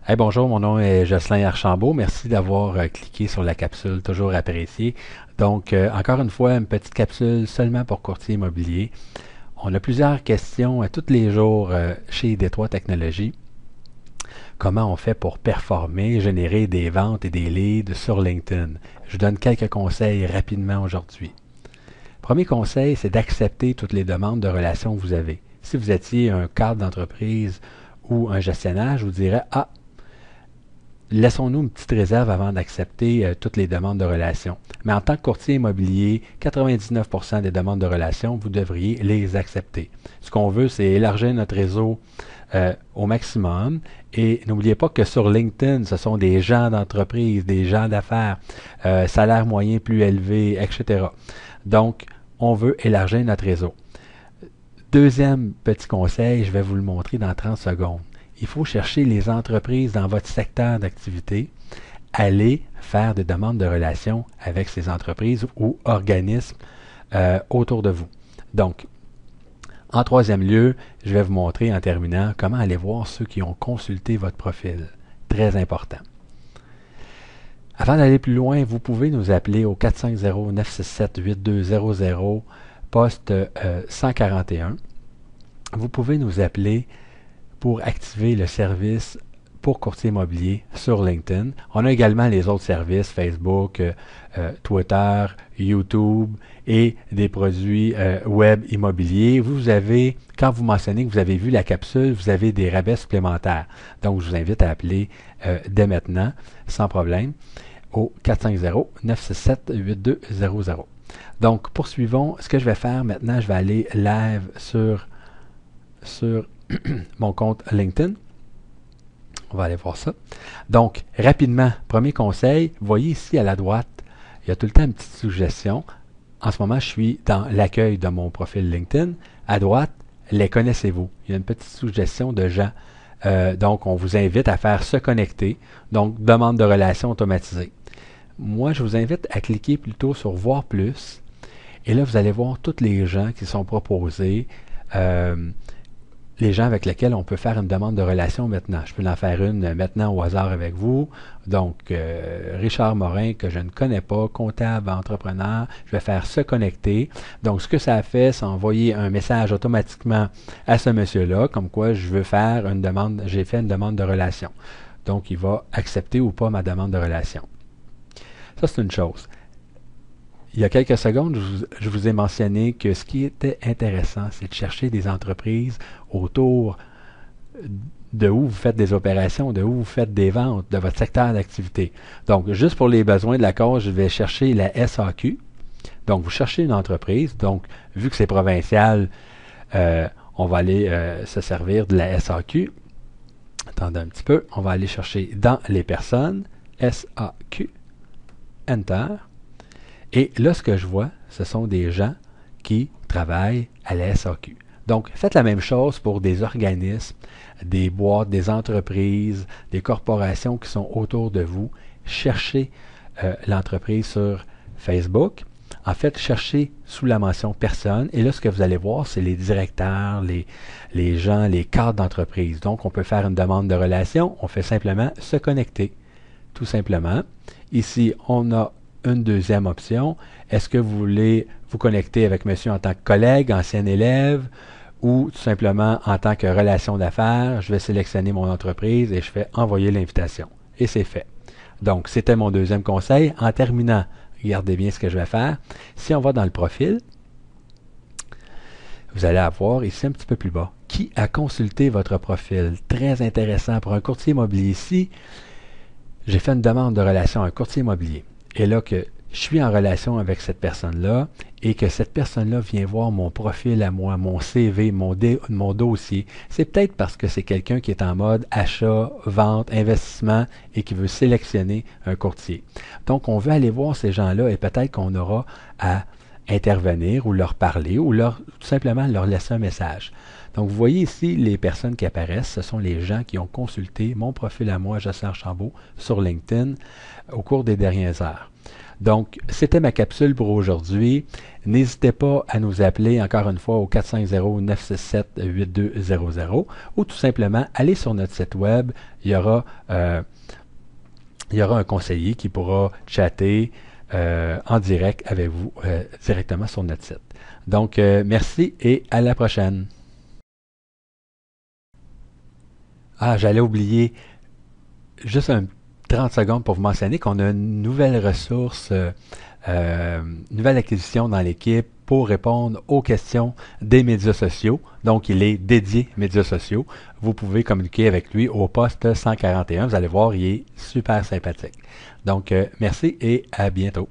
Hey, bonjour, mon nom est Jocelyn Archambault. Merci d'avoir cliqué sur la capsule, toujours apprécié. Donc, encore une fois, une petite capsule seulement pour courtier immobilier. On a plusieurs questions tous les jours chez Détroit Technologies. Comment on fait pour performer, générer des ventes et des leads sur LinkedIn? Je vous donne quelques conseils rapidement aujourd'hui. Premier conseil, c'est d'accepter toutes les demandes de relations que vous avez. Si vous étiez un cadre d'entreprise ou un gestionnaire, je vous dirais, laissons-nous une petite réserve avant d'accepter toutes les demandes de relations. Mais en tant que courtier immobilier, 99% des demandes de relations, vous devriez les accepter. Ce qu'on veut, c'est élargir notre réseau au maximum. Et n'oubliez pas que sur LinkedIn, ce sont des gens d'entreprise, des gens d'affaires, salaire moyen plus élevé, etc. Donc, on veut élargir notre réseau. Deuxième petit conseil, je vais vous le montrer dans 30 secondes. Il faut chercher les entreprises dans votre secteur d'activité. Allez faire des demandes de relations avec ces entreprises ou organismes autour de vous. Donc, en troisième lieu, je vais vous montrer en terminant comment aller voir ceux qui ont consulté votre profil. Très important. Avant d'aller plus loin, vous pouvez nous appeler au 450-967-8200, poste 141. Vous pouvez nous appeler pour activer le service pour courtier immobilier sur LinkedIn. On a également les autres services, Facebook, Twitter, YouTube et des produits web immobiliers. Vous avez, quand vous mentionnez que vous avez vu la capsule, vous avez des rabais supplémentaires. Donc, je vous invite à appeler dès maintenant, sans problème, au 450-967-8200. Donc, poursuivons. Ce que je vais faire maintenant, je vais aller live sur mon compte LinkedIn. On va aller voir ça. Donc, rapidement, premier conseil, vous voyez ici à la droite, il y a tout le temps une petite suggestion. En ce moment, je suis dans l'accueil de mon profil LinkedIn. À droite, les connaissez-vous? Il y a une petite suggestion de gens. Donc, on vous invite à faire se connecter. Donc, demande de relation automatisée. Moi, je vous invite à cliquer plutôt sur voir plus. Et là, vous allez voir tous les gens qui sont proposés. Les gens avec lesquels on peut faire une demande de relation maintenant. Je peux en faire une maintenant au hasard avec vous. Donc, Richard Morin, que je ne connais pas, comptable, entrepreneur, je vais faire se connecter. Donc, ce que ça a fait, c'est envoyer un message automatiquement à ce monsieur-là, comme quoi je veux faire une demande, j'ai fait une demande de relation. Donc, il va accepter ou pas ma demande de relation. Ça, c'est une chose. Il y a quelques secondes, je vous ai mentionné que ce qui était intéressant, c'est de chercher des entreprises autour de où vous faites des opérations, de où vous faites des ventes, de votre secteur d'activité. Donc, juste pour les besoins de la cause, je vais chercher la SAQ. Donc, vous cherchez une entreprise. Donc, vu que c'est provincial, on va aller se servir de la SAQ. Attendez un petit peu. On va aller chercher dans les personnes, SAQ, Enter. Et là, ce que je vois, ce sont des gens qui travaillent à la SAQ. Donc, faites la même chose pour des organismes, des boîtes, des entreprises, des corporations qui sont autour de vous. Cherchez l'entreprise sur Facebook. En fait, cherchez sous la mention personne. Et là, ce que vous allez voir, c'est les directeurs, les gens, les cadres d'entreprise. Donc, on peut faire une demande de relation. On fait simplement se connecter, tout simplement. Ici, on a une deuxième option. Est-ce que vous voulez vous connecter avec monsieur en tant que collègue, ancien élève, ou tout simplement en tant que relation d'affaires? Je vais sélectionner mon entreprise et je fais envoyer l'invitation. Et c'est fait. Donc, c'était mon deuxième conseil. En terminant, regardez bien ce que je vais faire. Si on va dans le profil, vous allez avoir ici un petit peu plus bas, qui a consulté votre profil? Très intéressant pour un courtier immobilier. Ici, j'ai fait une demande de relation à un courtier immobilier. Et là que je suis en relation avec cette personne-là et que cette personne-là vient voir mon profil à moi, mon CV, mon dossier, c'est peut-être parce que c'est quelqu'un qui est en mode achat, vente, investissement et qui veut sélectionner un courtier. Donc, on veut aller voir ces gens-là et peut-être qu'on aura à intervenir ou leur parler ou tout simplement leur laisser un message. Donc, vous voyez ici les personnes qui apparaissent, ce sont les gens qui ont consulté mon profil à moi, Jocelyn Archambault, sur LinkedIn au cours des dernières heures. Donc, c'était ma capsule pour aujourd'hui. N'hésitez pas à nous appeler encore une fois au 450-967-8200 ou tout simplement aller sur notre site web. Il y aura un conseiller qui pourra chatter en direct avec vous directement sur notre site. Donc, merci et à la prochaine. Ah, j'allais oublier juste 30 secondes pour vous mentionner qu'on a une nouvelle ressource, nouvelle acquisition dans l'équipe pour répondre aux questions des médias sociaux. Donc, il est dédié médias sociaux. Vous pouvez communiquer avec lui au poste 141. Vous allez voir, il est super sympathique. Donc, merci et à bientôt.